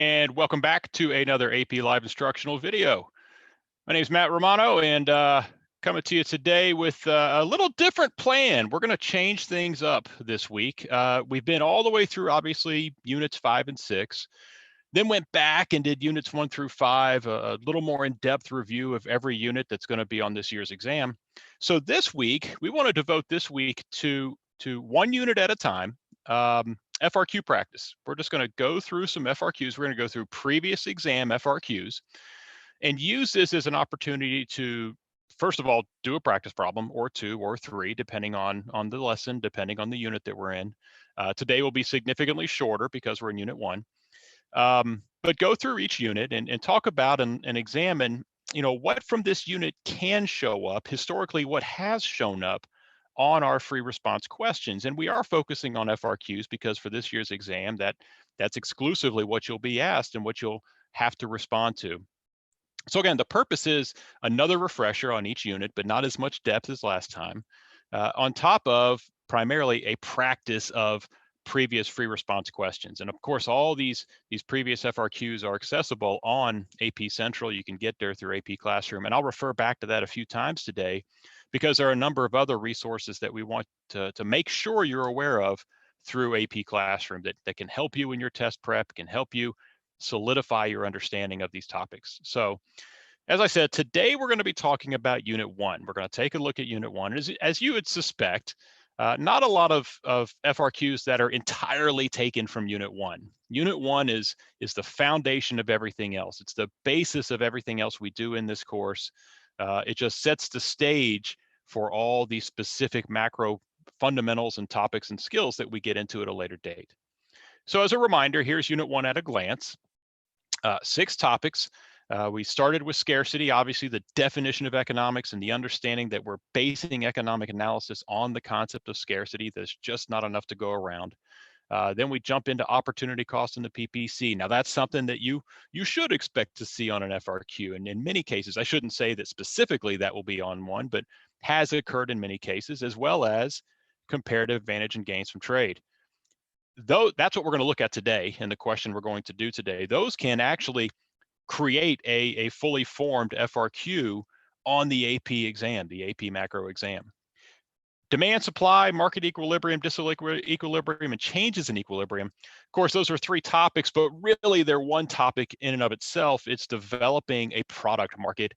And welcome back to another AP Live instructional video. My name is Matt Romano, and coming to you today with a little different plan. We're going to change things up this week. We've been all the way through, obviously, units 5 and 6, then went back and did units 1 through 5, a little more in-depth review of every unit that's going to be on this year's exam. So this week, we want to devote this week to one unit at a time. FRQ practice. We're just going to go through some FRQs. We're going to go through previous exam FRQs and use this as an opportunity to, first of all, do a practice problem or 2 or 3, depending on the lesson, depending on the unit that we're in. Today will be significantly shorter because we're in unit 1. But go through each unit and talk about and examine, what from this unit can show up, historically, what has shown up on our free response questions. And we are focusing on FRQs because for this year's exam, that's exclusively what you'll be asked and what you'll have to respond to. So again, the purpose is another refresher on each unit, but not as much depth as last time, on top of primarily a practice of previous free response questions. And of course, all these previous FRQs are accessible on AP Central. You can get there through AP Classroom. And I'll refer back to that a few times today because there are a number of other resources that we want to make sure you're aware of through AP Classroom that can help you in your test prep, can help you solidify your understanding of these topics. So as I said, today we're going to be talking about Unit 1. We're going to take a look at Unit 1. As you would suspect, not a lot of FRQs that are entirely taken from Unit 1. Unit 1 is the foundation of everything else. It's the basis of everything else we do in this course. It just sets the stage for all these specific macro fundamentals and topics and skills that we get into at a later date. So as a reminder, here's Unit 1 at a glance. 6 topics. We started with scarcity, obviously the definition of economics and the understanding that we're basing economic analysis on the concept of scarcity. There's just not enough to go around. Then we jump into opportunity cost and the PPC. Now that's something that you should expect to see on an FRQ. And in many cases, I shouldn't say that specifically that will be on one, but has occurred in many cases, as well as comparative advantage and gains from trade. Though that's what we're going to look at today, and the question we're going to do today. Those can actually create a fully formed FRQ on the AP exam, the AP macro exam. Demand, supply, market equilibrium, disequilibrium, and changes in equilibrium. Of course, those are 3 topics, but really they're one topic in and of itself. It's developing a product market.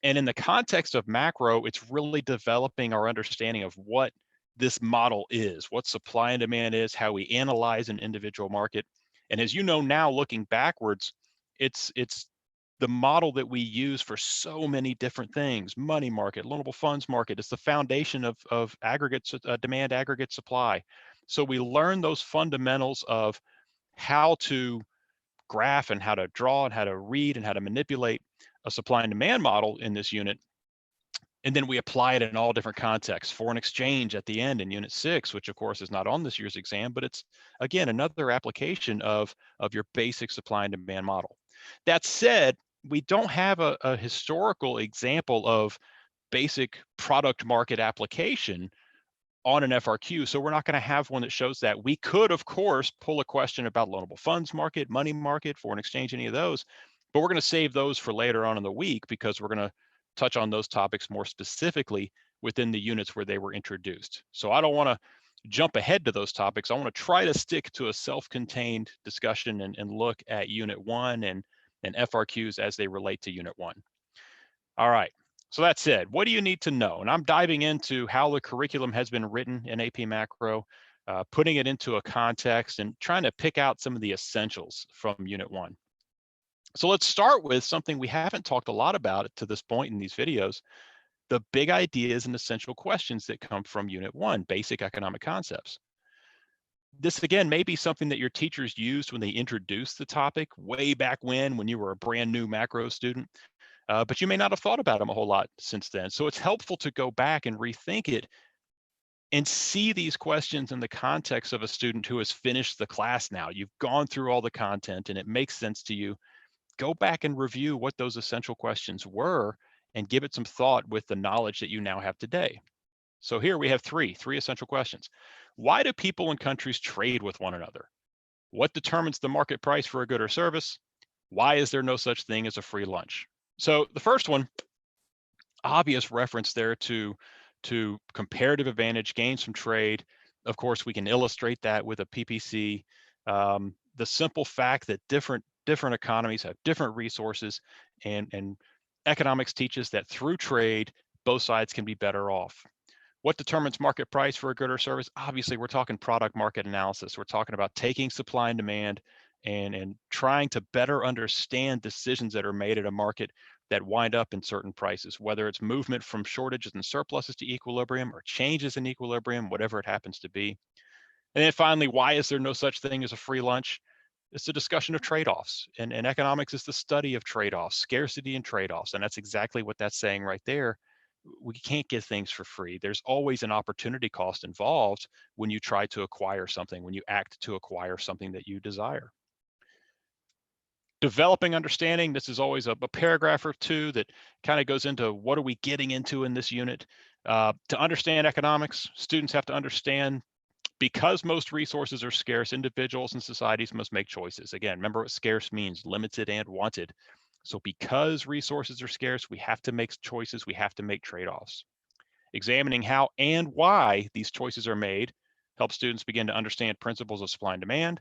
And in the context of macro, it's really developing our understanding of what this model is, what supply and demand is, how we analyze an individual market. And as you know now, looking backwards, it's the model that we use for so many different things: money market, loanable funds market. It's the foundation of aggregate demand, aggregate supply. So we learn those fundamentals of how to graph and how to draw and how to read and how to manipulate a supply and demand model in this unit. And then we apply it in all different contexts. Foreign exchange at the end in Unit 6, which of course is not on this year's exam, but it's, again, another application of your basic supply and demand model. That said, we don't have a historical example of basic product market application on an FRQ, so we're not going to have one that shows that. We could, of course, pull a question about loanable funds market, money market, foreign exchange, any of those, but we're going to save those for later on in the week because we're going to touch on those topics more specifically within the units where they were introduced. So I don't want to jump ahead to those topics. I want to try to stick to a self-contained discussion and look at Unit 1 and FRQs as they relate to Unit 1. All right, so that said, what do you need to know? And I'm diving into how the curriculum has been written in AP Macro, putting it into a context and trying to pick out some of the essentials from Unit 1. So let's start with something we haven't talked a lot about to this point in these videos: the big ideas and essential questions that come from Unit 1, basic economic concepts. This, again, may be something that your teachers used when they introduced the topic way back when you were a brand new macro student, but you may not have thought about them a whole lot since then. So it's helpful to go back and rethink it and see these questions in the context of a student who has finished the class now. You've gone through all the content and it makes sense to you. Go back and review what those essential questions were and give it some thought with the knowledge that you now have today. So here we have three essential questions. Why do people and countries trade with one another? What determines the market price for a good or service? Why is there no such thing as a free lunch? So the first one, obvious reference there to comparative advantage, gains from trade. Of course, we can illustrate that with a PPC. The simple fact that different economies have different resources, and economics teaches that through trade, both sides can be better off. What determines market price for a good or service? Obviously, we're talking product market analysis. We're talking about taking supply and demand and trying to better understand decisions that are made at a market that wind up in certain prices, whether it's movement from shortages and surpluses to equilibrium or changes in equilibrium, whatever it happens to be. And then finally, why is there no such thing as a free lunch? It's a discussion of trade-offs, and economics is the study of trade-offs, scarcity and trade-offs, and that's exactly what that's saying right there. We can't get things for free. There's always an opportunity cost involved when you try to acquire something, when you act to acquire something that you desire. Developing understanding, this is always a paragraph or two that kind of goes into what are we getting into in this unit. To understand economics, students have to understand, because most resources are scarce, individuals and societies must make choices. Again, remember what scarce means, limited and wanted. So because resources are scarce, we have to make choices, we have to make trade-offs. Examining how and why these choices are made helps students begin to understand principles of supply and demand,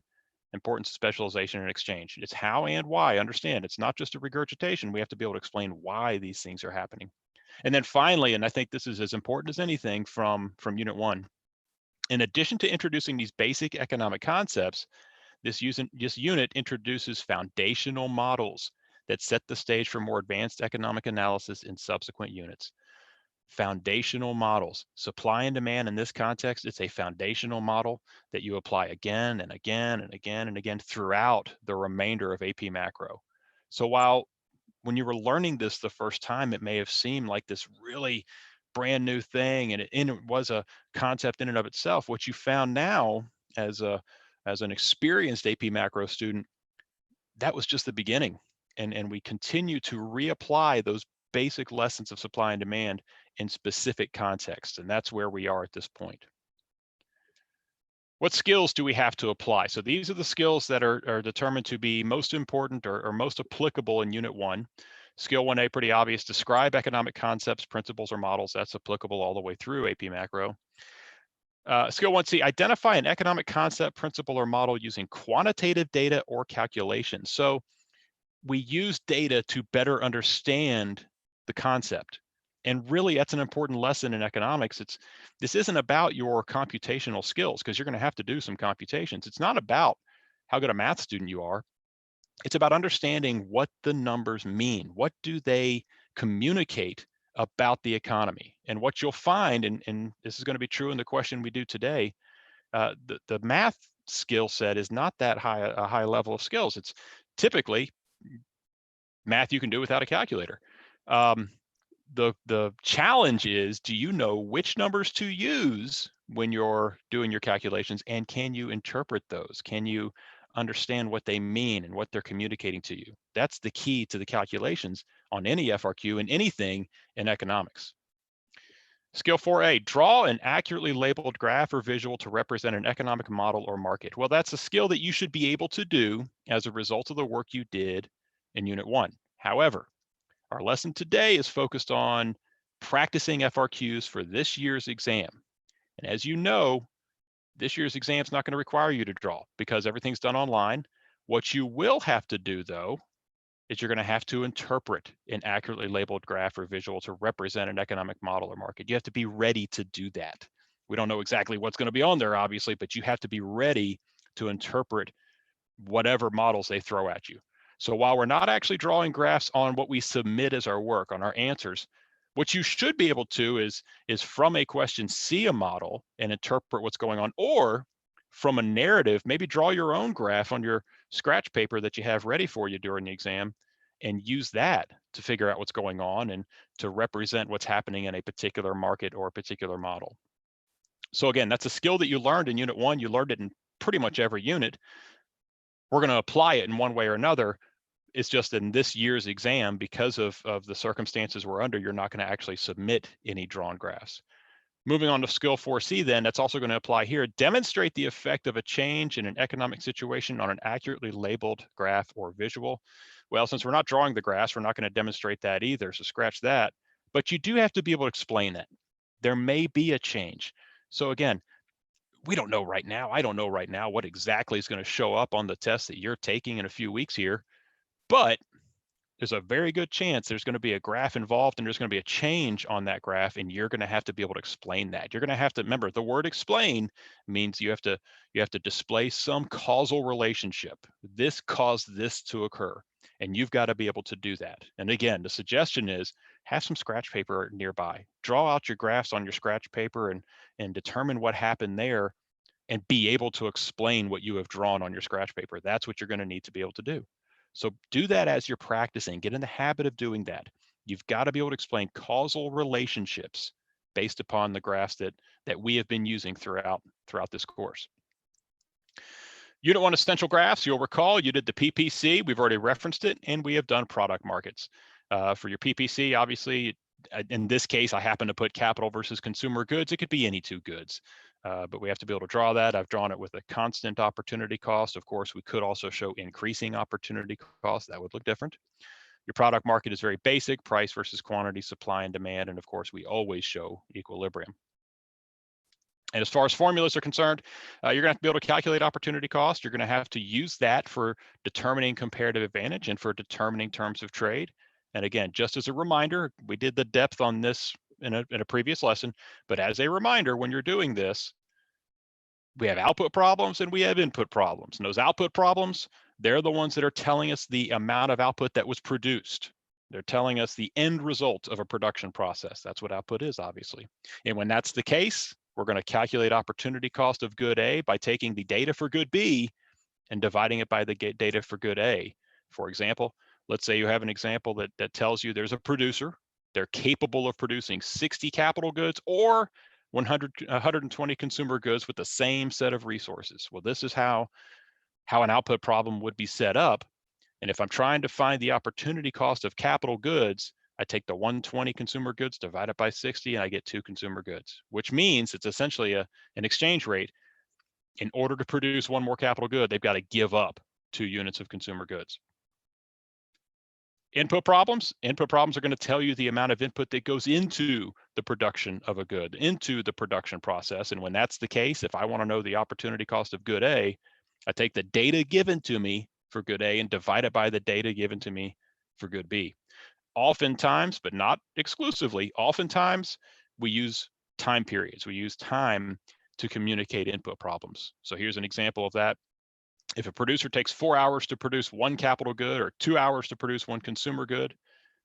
importance of specialization and exchange. It's how and why, understand, it's not just a regurgitation. We have to be able to explain why these things are happening. And then finally, and I think this is as important as anything from Unit 1, in addition to introducing these basic economic concepts, this unit introduces foundational models that set the stage for more advanced economic analysis in subsequent units. Foundational models. Supply and demand in this context, it's a foundational model that you apply again and again and again and again throughout the remainder of AP Macro. So while when you were learning this the first time, it may have seemed like this really brand new thing, and it was a concept in and of itself. What you found now as an experienced AP Macro student, that was just the beginning. And we continue to reapply those basic lessons of supply and demand in specific contexts. And that's where we are at this point. What skills do we have to apply? So these are the skills that are determined to be most important or most applicable in Unit 1. Skill 1A, pretty obvious, describe economic concepts, principles, or models. That's applicable all the way through AP Macro. Skill 1C, identify an economic concept, principle, or model using quantitative data or calculations. So we use data to better understand the concept. And really, that's an important lesson in economics. This isn't about your computational skills, because you're going to have to do some computations. It's not about how good a math student you are. It's about understanding what the numbers mean. What do they communicate about the economy? And what you'll find, and this is going to be true in the question we do today, the math skill set is not that high, a high level of skills. It's typically math you can do without a calculator. The challenge is, do you know which numbers to use when you're doing your calculations, and can you interpret those? Can you understand what they mean and what they're communicating to you? That's the key to the calculations on any FRQ and anything in economics. Skill 4A, draw an accurately labeled graph or visual to represent an economic model or market. Well, that's a skill that you should be able to do as a result of the work you did in Unit 1. However, our lesson today is focused on practicing FRQs for this year's exam. And as you know, this year's exam is not going to require you to draw because everything's done online. What you will have to do, though, is you're going to have to interpret an accurately labeled graph or visual to represent an economic model or market. You have to be ready to do that. We don't know exactly what's going to be on there, obviously, but you have to be ready to interpret whatever models they throw at you. So while we're not actually drawing graphs on what we submit as our work, on our answers, what you should be able to is from a question, see a model and interpret what's going on, or from a narrative, maybe draw your own graph on your scratch paper that you have ready for you during the exam and use that to figure out what's going on and to represent what's happening in a particular market or a particular model. So again, that's a skill that you learned in Unit 1. You learned it in pretty much every unit. We're going to apply it in one way or another. It's just in this year's exam, because of the circumstances we're under, you're not going to actually submit any drawn graphs. Moving on to skill 4C then, that's also going to apply here. Demonstrate the effect of a change in an economic situation on an accurately labeled graph or visual. Well, since we're not drawing the graphs, we're not going to demonstrate that either, so scratch that. But you do have to be able to explain that. There may be a change. So again, we don't know right now. I don't know right now what exactly is going to show up on the test that you're taking in a few weeks here, but there's a very good chance there's going to be a graph involved and there's going to be a change on that graph, and you're going to have to be able to explain that. You're going to have to remember the word explain means you have to display some causal relationship. This caused this to occur, and you've got to be able to do that. And again, the suggestion is have some scratch paper nearby. Draw out your graphs on your scratch paper and determine what happened there and be able to explain what you have drawn on your scratch paper. That's what you're going to need to be able to do. So do that as you're practicing. Get in the habit of doing that. You've got to be able to explain causal relationships based upon the graphs that we have been using throughout this course. Unit 1 essential graphs, you'll recall you did the PPC. We've already referenced it, and we have done product markets. For your PPC, obviously, in this case, I happen to put capital versus consumer goods. It could be any two goods, but we have to be able to draw that. I've drawn it with a constant opportunity cost. Of course, we could also show increasing opportunity cost. That would look different. Your product market is very basic, price versus quantity, supply and demand. And of course, we always show equilibrium. And as far as formulas are concerned, you're going to have to be able to calculate opportunity cost. You're going to have to use that for determining comparative advantage and for determining terms of trade. And again, just as a reminder, we did the depth on this in a previous lesson, but as a reminder, when you're doing this, we have output problems and we have input problems. And those output problems, they're the ones that are telling us the amount of output that was produced. They're telling us the end result of a production process. That's what output is, obviously. And when that's the case, we're going to calculate opportunity cost of good A by taking the data for good B and dividing it by the data for good A. For example, let's say you have an example that tells you there's a producer. They're capable of producing 60 capital goods or 120 consumer goods with the same set of resources. Well, this is how an output problem would be set up. And if I'm trying to find the opportunity cost of capital goods, I take the 120 consumer goods, divide it by 60, and I get 2 consumer goods, which means it's essentially an exchange rate. In order to produce one more capital good, they've got to give up 2 units of consumer goods. Input problems are going to tell you the amount of input that goes into the production of a good, into the production process. And when that's the case, if I want to know the opportunity cost of good A, I take the data given to me for good A and divide it by the data given to me for good B. Oftentimes, but not exclusively, oftentimes we use time periods. We use time to communicate input problems. So here's an example of that. If a producer takes 4 hours to produce one capital good or 2 hours to produce one consumer good,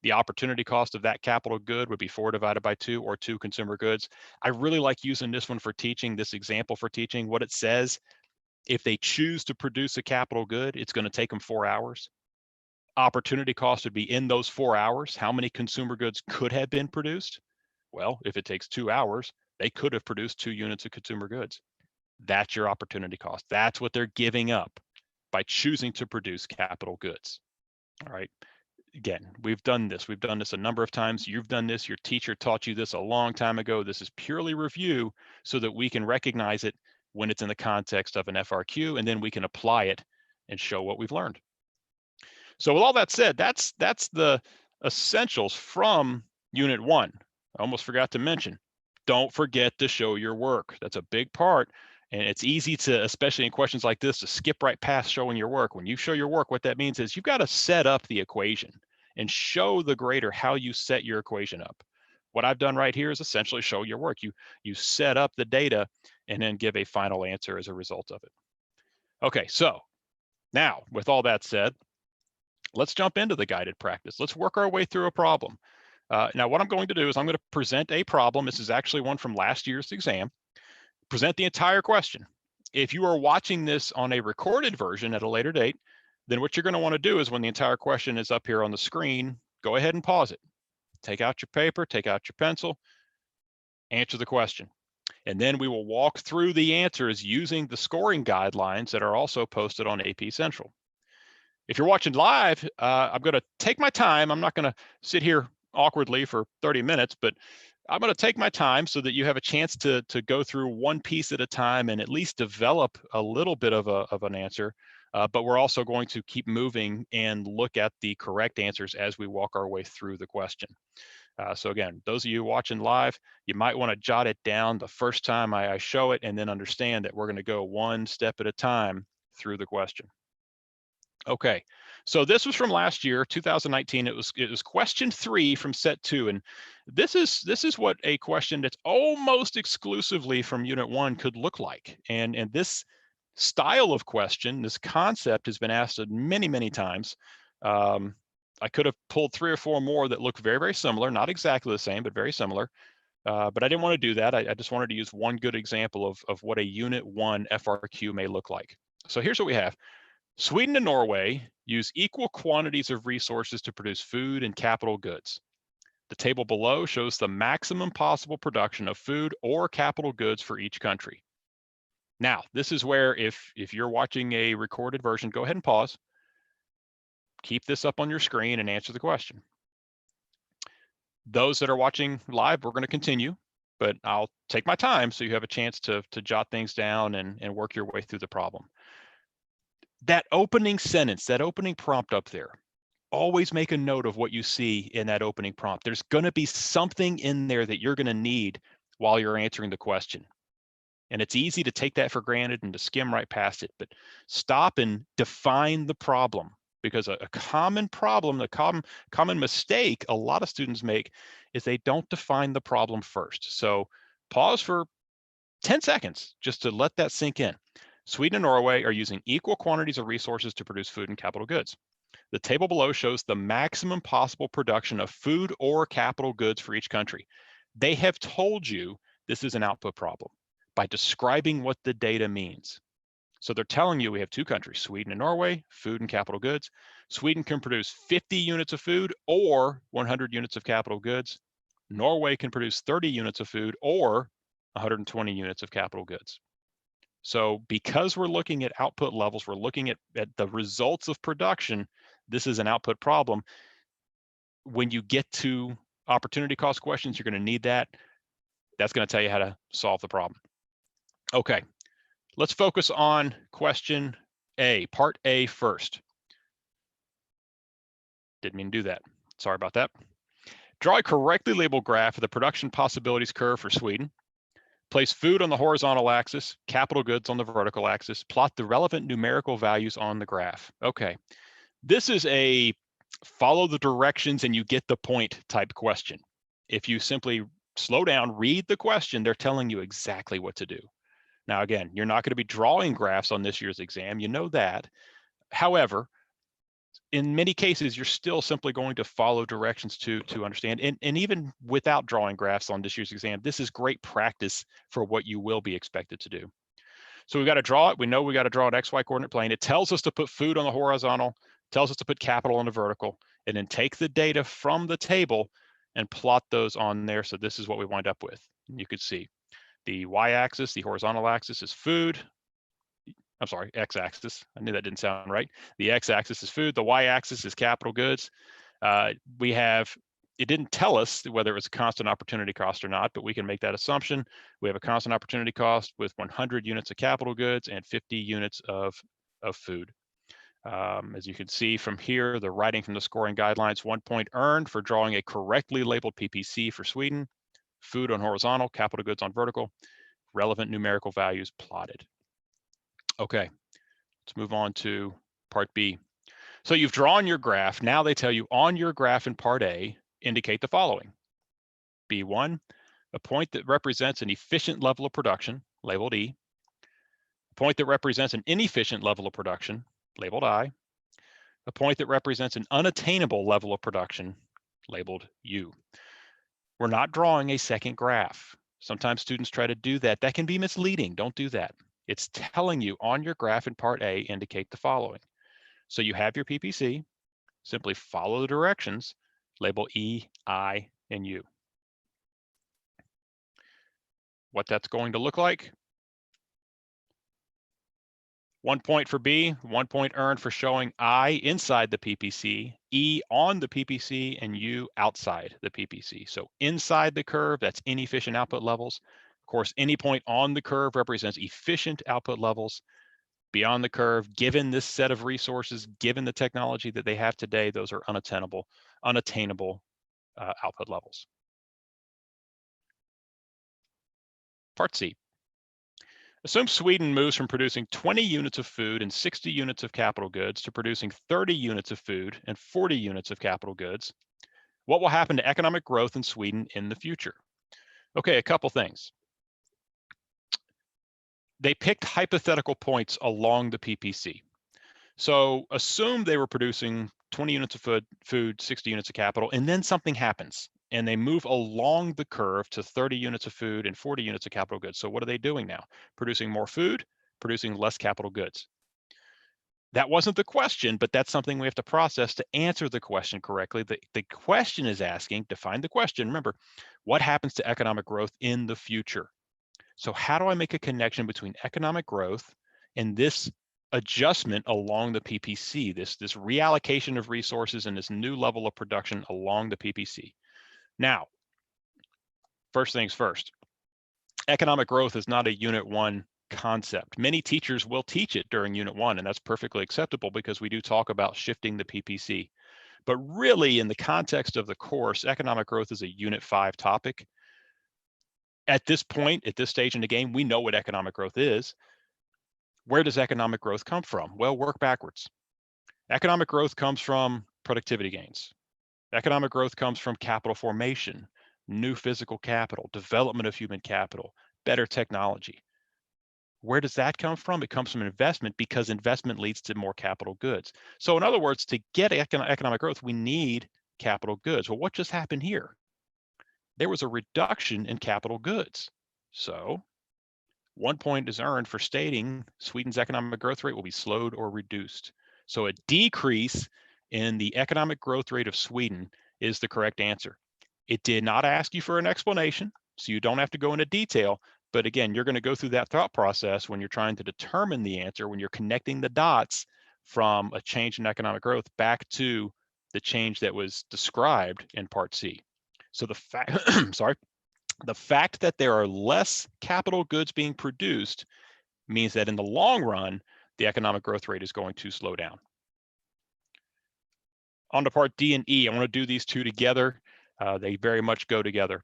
the opportunity cost of that capital good would be 4 divided by 2 or 2 consumer goods. I really like using this one for teaching, this example for teaching. What it says, if they choose to produce a capital good, it's going to take them 4 hours. Opportunity cost would be in those 4 hours. How many consumer goods could have been produced? Well, if it takes 2 hours, they could have produced 2 units of consumer goods. That's your opportunity cost. That's what they're giving up by choosing to produce capital goods. All right. Again, we've done this. We've done this a number of times. You've done this. Your teacher taught you this a long time ago. This is purely review so that we can recognize it when it's in the context of an FRQ, and then we can apply it and show what we've learned. So with all that said, that's the essentials from Unit 1. I almost forgot to mention, don't forget to show your work. That's a big part. And it's easy to, especially in questions like this, to skip right past showing your work. When you show your work, what that means is you've got to set up the equation and show the grader how you set your equation up. What I've done right here is essentially show your work. You set up the data and then give a final answer as a result of it. Okay, so now with all that said, let's jump into the guided practice. Let's work our way through a problem. Now, what I'm going to do is I'm going to present a problem. This is actually one from last year's exam. Present the entire question. If you are watching this on a recorded version at a later date, then what you're going to want to do is when the entire question is up here on the screen, go ahead and pause it. Take out your paper, take out your pencil, answer the question. And then we will walk through the answers using the scoring guidelines that are also posted on AP Central. If you're watching live, I'm going to take my time. I'm not going to sit here awkwardly for 30 minutes, but I'm going to take my time so that you have a chance to go through one piece at a time and at least develop a little bit of an answer. But we're also going to keep moving and look at the correct answers as we walk our way through the question. So again, those of you watching live, you might want to jot it down the first time I show it, and then understand that we're going to go one step at a time through the question. Okay, so this was from last year, 2019. It was question 3 from set 2, and this is what a question that's almost exclusively from Unit 1 could look like. And this style of question, this concept, has been asked many times. I could have pulled 3 or 4 more that look very similar, not exactly the same, but very similar. But I didn't want to do that. I just wanted to use one good example of what a Unit 1 FRQ may look like. So here's what we have. Sweden and Norway use equal quantities of resources to produce food and capital goods. The table below shows the maximum possible production of food or capital goods for each country. Now, this is where if you're watching a recorded version, go ahead and pause. Keep this up on your screen and answer the question. Those that are watching live, we're going to continue, but I'll take my time so you have a chance to jot things down and work your way through the problem. That opening sentence, that opening prompt up there, always make a note of what you see in that opening prompt. There's going to be something in there that you're going to need while you're answering the question. And it's easy to take that for granted and to skim right past it, but stop and define the problem, because a common problem, a common mistake a lot of students make is they don't define the problem first. So pause for 10 seconds just to let that sink in. Sweden and Norway are using equal quantities of resources to produce food and capital goods. The table below shows the maximum possible production of food or capital goods for each country. They have told you this is an output problem by describing what the data means. So they're telling you we have 2 countries, Sweden and Norway, food and capital goods. Sweden can produce 50 units of food or 100 units of capital goods. Norway can produce 30 units of food or 120 units of capital goods. So because we're looking at output levels, we're looking at the results of production, this is an output problem. When you get to opportunity cost questions, you're going to need that. That's going to tell you how to solve the problem. Okay, let's focus on question A, part A first. Didn't mean to do that. Sorry about that. Draw a correctly labeled graph of the production possibilities curve for Sweden. Place food on the horizontal axis, capital goods on the vertical axis, plot the relevant numerical values on the graph. Okay, this is a follow the directions and you get the point type question. If you simply slow down, read the question, they're telling you exactly what to do. Now, again, you're not going to be drawing graphs on this year's exam, you know that. However, in many cases, you're still simply going to follow directions to understand. And even without drawing graphs on this year's exam, this is great practice for what you will be expected to do. So we've got to draw it. We know we got to draw an XY coordinate plane. It tells us to put food on the horizontal, tells us to put capital on the vertical, and then take the data from the table and plot those on there. So this is what we wind up with. And you could see the Y-axis, the horizontal axis is food. I'm sorry, X-axis. I knew that didn't sound right. The X-axis is food. The Y-axis is capital goods. It didn't tell us whether it was a constant opportunity cost or not, but we can make that assumption. We have a constant opportunity cost with 100 units of capital goods and 50 units of food. As you can see from here, the writing from the scoring guidelines, 1 point earned for drawing a correctly labeled PPC for Sweden, food on horizontal, capital goods on vertical, relevant numerical values plotted. Okay, let's move on to part B. So you've drawn your graph. Now they tell you on your graph in part A, indicate the following. B1, a point that represents an efficient level of production, labeled E. A point that represents an inefficient level of production, labeled I. A point that represents an unattainable level of production, labeled U. We're not drawing a second graph. Sometimes students try to do that. That can be misleading. Don't do that. It's telling you on your graph in part A, indicate the following. So you have your PPC, simply follow the directions, label E, I, and U. What that's going to look like. 1 point for B, 1 point earned for showing I inside the PPC, E on the PPC, and U outside the PPC. So inside the curve, that's inefficient output levels. Of course, any point on the curve represents efficient output levels. Beyond the curve, given this set of resources, given the technology that they have today, those are unattainable output levels. Part C. Assume Sweden moves from producing 20 units of food and 60 units of capital goods to producing 30 units of food and 40 units of capital goods. What will happen to economic growth in Sweden in the future? Okay, a couple things. They picked hypothetical points along the PPC. So assume they were producing 20 units of food, 60 units of capital, and then something happens and they move along the curve to 30 units of food and 40 units of capital goods. So what are they doing now? Producing more food, producing less capital goods. That wasn't the question, but that's something we have to process to answer the question correctly. The question is asking, define the question, remember, what happens to economic growth in the future? So how do I make a connection between economic growth and this adjustment along the PPC, this reallocation of resources and this new level of production along the PPC? Now, first things first, economic growth is not a Unit 1 concept. Many teachers will teach it during Unit 1, and that's perfectly acceptable because we do talk about shifting the PPC. But really, in the context of the course, economic growth is a Unit 5 topic. At this point, at this stage in the game, we know what economic growth is. Where does economic growth come from? Well, work backwards. Economic growth comes from productivity gains. Economic growth comes from capital formation, new physical capital, development of human capital, better technology. Where does that come from? It comes from investment because investment leads to more capital goods. So in other words, to get economic growth, we need capital goods. Well, what just happened here? There was a reduction in capital goods. So 1 point is earned for stating Sweden's economic growth rate will be slowed or reduced. So a decrease in the economic growth rate of Sweden is the correct answer. It did not ask you for an explanation, so you don't have to go into detail. But again, you're going to go through that thought process when you're trying to determine the answer, when you're connecting the dots from a change in economic growth back to the change that was described in Part C. So the fact, the fact that there are less capital goods being produced means that in the long run, the economic growth rate is going to slow down. On to Part D and E. I want to do these two together. They very much go together.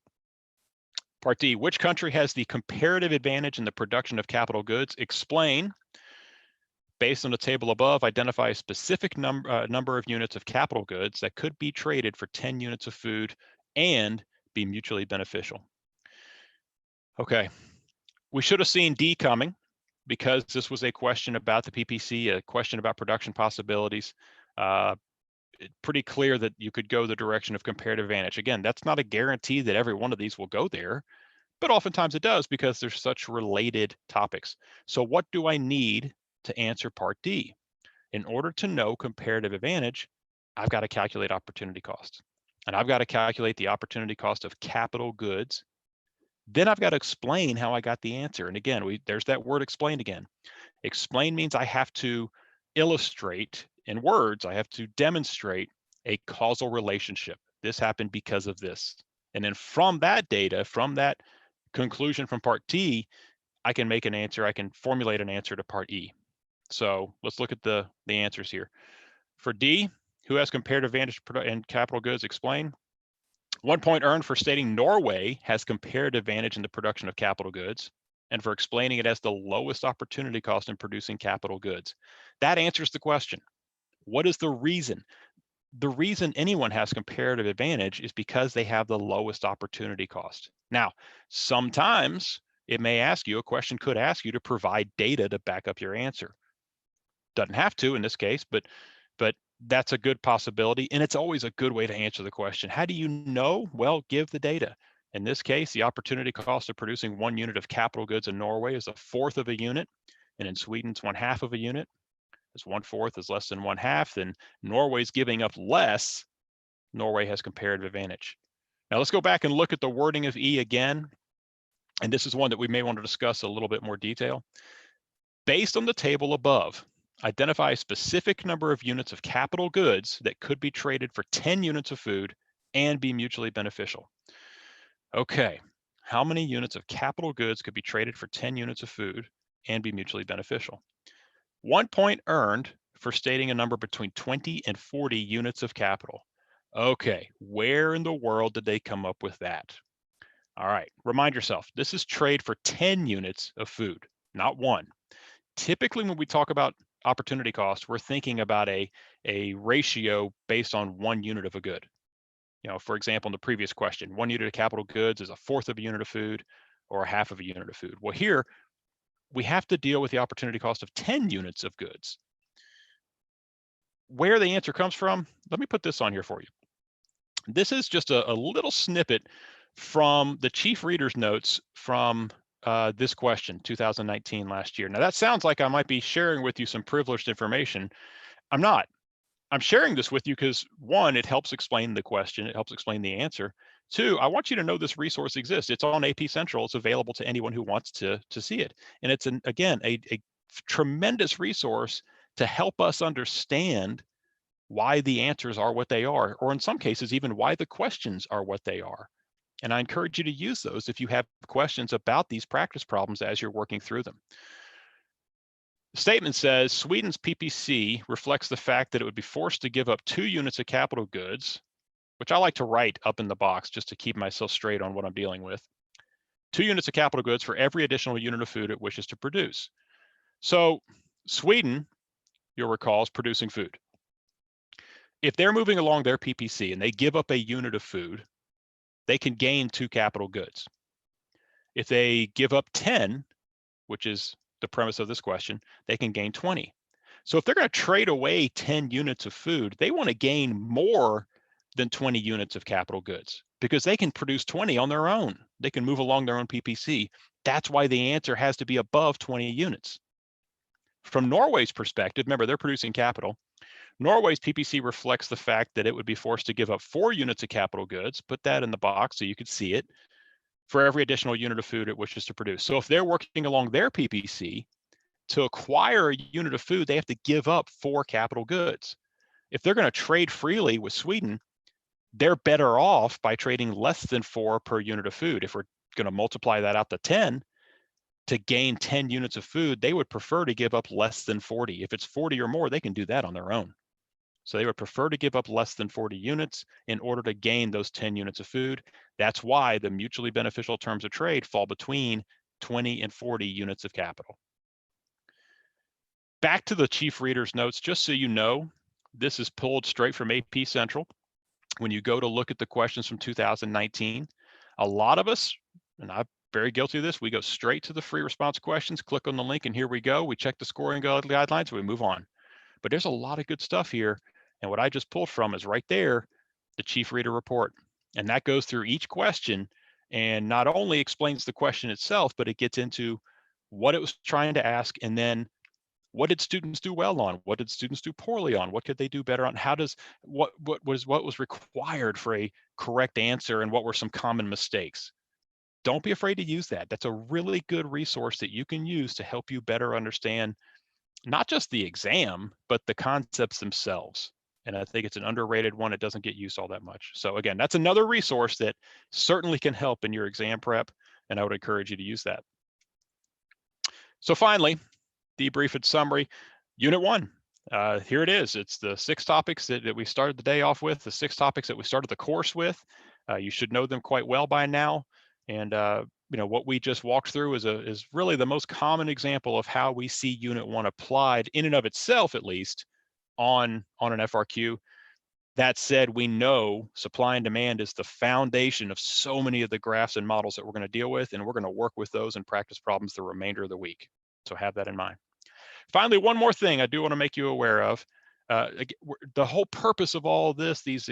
Part D, which country has the comparative advantage in the production of capital goods? Explain. Based on the table above, identify a specific number of units of capital goods that could be traded for 10 units of food and be mutually beneficial. Okay, we should have seen D coming because this was a question about the PPC, a question about production possibilities. Pretty clear that you could go the direction of comparative advantage. Again, that's not a guarantee that every one of these will go there, but oftentimes it does because there's such related topics. So what do I need to answer Part D? In order to know comparative advantage, I've got to calculate opportunity cost. And I've got to calculate the opportunity cost of capital goods. Then I've got to explain how I got the answer. And again, there's that word explain again. Explain means I have to illustrate in words, I have to demonstrate a causal relationship. This happened because of this. And then from that data, from that conclusion from Part D, I can make an answer, I can formulate an answer to Part E. So let's look at the answers here. For D, who has comparative advantage in capital goods? Explain. 1 point earned for stating Norway has comparative advantage in the production of capital goods, and for explaining it as the lowest opportunity cost in producing capital goods. That answers the question. What is the reason? The reason anyone has comparative advantage is because they have the lowest opportunity cost. Now, sometimes it may ask you, a question could ask you to provide data to back up your answer. Doesn't have to in this case, but that's a good possibility. And it's always a good way to answer the question. How do you know? Well, give the data. In this case, the opportunity cost of producing 1 unit of capital goods in Norway is 1/4 of a unit. And in Sweden, it's 1/2 of a unit. As 1/4 is less than 1/2, then Norway's giving up less. Norway has comparative advantage. Now let's go back and look at the wording of E again. And this is one that we may want to discuss a little bit more detail. Based on the table above, identify a specific number of units of capital goods that could be traded for 10 units of food and be mutually beneficial. Okay, how many units of capital goods could be traded for 10 units of food and be mutually beneficial? 1 point earned for stating a number between 20 and 40 units of capital. Okay, where in the world did they come up with that? All right, remind yourself, this is trade for 10 units of food, not one. Typically, when we talk about opportunity cost, we're thinking about a ratio based on 1 unit of a good. For example, in the previous question, 1 unit of capital goods is a fourth of a unit of food or a half of a unit of food. Well, here we have to deal with the opportunity cost of 10 units of goods. Where the answer comes from, let me put this on here for you. This is just a little snippet from the chief reader's notes from this question, 2019, last year. Now that sounds like I might be sharing with you some privileged information. I'm not. I'm sharing this with you because 1, it helps explain the question, it helps explain the answer. 2, I want you to know this resource exists. It's on AP Central. It's available to anyone who wants to see it. And it's again a tremendous resource to help us understand why the answers are what they are, or in some cases, even why the questions are what they are. And I encourage you to use those if you have questions about these practice problems as you're working through them. The statement says Sweden's PPC reflects the fact that it would be forced to give up 2 units of capital goods, which I like to write up in the box just to keep myself straight on what I'm dealing with. 2 units of capital goods for every additional unit of food it wishes to produce. So Sweden, you'll recall, is producing food. If they're moving along their PPC and they give up a unit of food, they can gain 2 capital goods. If they give up 10, which is the premise of this question, they can gain 20. So if they're going to trade away 10 units of food, they want to gain more than 20 units of capital goods because they can produce 20 on their own. They can move along their own PPC. That's why the answer has to be above 20 units. From Norway's perspective, remember, they're producing capital. Norway's PPC reflects the fact that it would be forced to give up 4 units of capital goods, put that in the box so you could see it, for every additional unit of food it wishes to produce. So if they're working along their PPC, to acquire a unit of food, they have to give up 4 capital goods. If they're going to trade freely with Sweden, they're better off by trading less than 4 per unit of food. If we're going to multiply that out to 10, to gain 10 units of food, they would prefer to give up less than 40. If it's 40 or more, they can do that on their own. So they would prefer to give up less than 40 units in order to gain those 10 units of food. That's why the mutually beneficial terms of trade fall between 20 and 40 units of capital. Back to the chief reader's notes, just so you know, this is pulled straight from AP Central. When you go to look at the questions from 2019, a lot of us, and I'm very guilty of this, we go straight to the free response questions, click on the link, and here we go. We check the scoring guidelines, we move on. But there's a lot of good stuff here. And what I just pulled from is right there, the chief reader report. And that goes through each question and not only explains the question itself, but it gets into what it was trying to ask, and then what did students do well on? What did students do poorly on? What could they do better on? How does what was required for a correct answer, and what were some common mistakes? Don't be afraid to use that. That's a really good resource that you can use to help you better understand not just the exam, but the concepts themselves. And I think it's an underrated one. It doesn't get used all that much. So again, that's another resource that certainly can help in your exam prep, and I would encourage you to use that. So finally, debrief and summary, Unit 1. Here it is. It's the 6 topics that we started the day off with, the 6 topics that we started the course with. You should know them quite well by now. And what we just walked through is really the most common example of how we see Unit 1 applied in and of itself, at least, on an FRQ. That said, we know supply and demand is the foundation of so many of the graphs and models that we're going to deal with, and we're going to work with those in practice problems the remainder of the week. So have that in mind. Finally, one more thing I do want to make you aware of. The whole purpose of all of this, these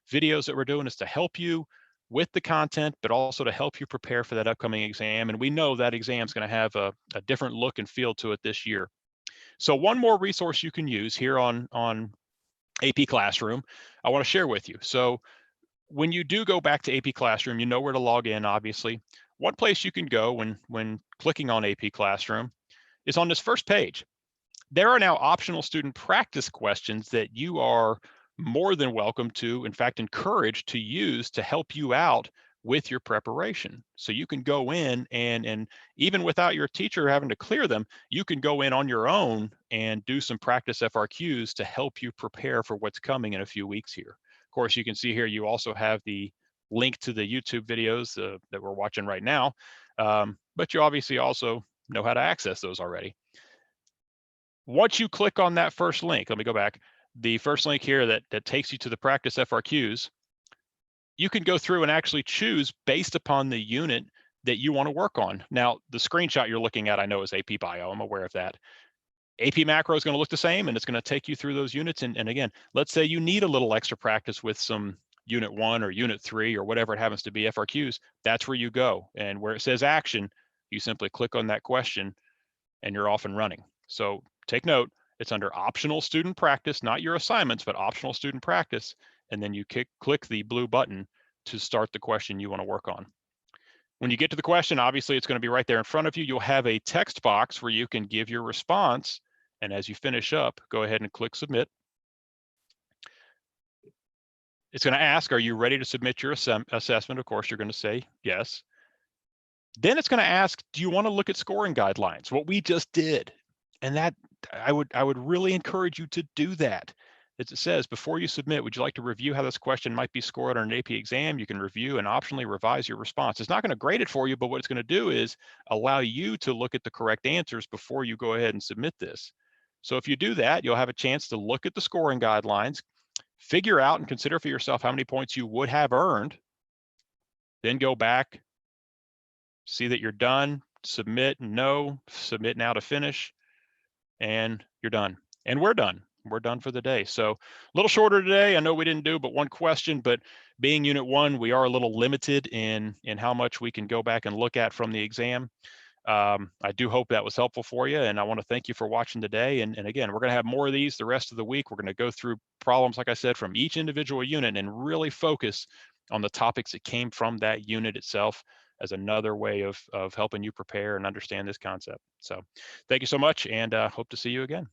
videos that we're doing, is to help you with the content, but also to help you prepare for that upcoming exam. And we know that exam is going to have a different look and feel to it this year. So one more resource you can use here on AP Classroom, I want to share with you. So when you do go back to AP Classroom, you know where to log in, obviously. One place you can go when clicking on AP Classroom is on this first page. There are now optional student practice questions that you are more than welcome to, in fact, encouraged to use to help you out with your preparation. So you can go in and even without your teacher having to clear them, you can go in on your own and do some practice FRQs to help you prepare for what's coming in a few weeks here. Of course, you can see here, you also have the link to the YouTube videos that we're watching right now, but you obviously also know how to access those already. Once you click on that first link, let me go back, the first link here that takes you to the practice FRQs, you can go through and actually choose based upon the unit that you want to work on. Now, the screenshot you're looking at, I know, is AP Bio. I'm aware of that. AP Macro is going to look the same, and it's going to take you through those units. And again, let's say you need a little extra practice with some Unit 1 or Unit 3 or whatever it happens to be, FRQs, that's where you go. And where it says action, you simply click on that question and you're off and running. So take note, it's under optional student practice, not your assignments, but optional student practice. And then you click the blue button to start the question you want to work on. When you get to the question, obviously it's going to be right there in front of you. You'll have a text box where you can give your response. And as you finish up, go ahead and click submit. It's going to ask, are you ready to submit your assessment? Of course, you're going to say yes. Then it's going to ask, do you want to look at scoring guidelines? What we just did. And that I would really encourage you to do that. As it says, before you submit, would you like to review how this question might be scored on an AP exam? You can review and optionally revise your response. It's not going to grade it for you, but what it's going to do is allow you to look at the correct answers before you go ahead and submit this. So if you do that, you'll have a chance to look at the scoring guidelines, figure out and consider for yourself how many points you would have earned, then go back, see that you're done, submit no, submit now to finish, and you're done. And we're done. We're done for the day. So a little shorter today. I know we didn't do but one question, but being Unit 1, we are a little limited in how much we can go back and look at from the exam. I do hope that was helpful for you, and I want to thank you for watching today. And again, we're going to have more of these the rest of the week. We're going to go through problems, like I said, from each individual unit and really focus on the topics that came from that unit itself as another way of helping you prepare and understand this concept. So thank you so much, and hope to see you again.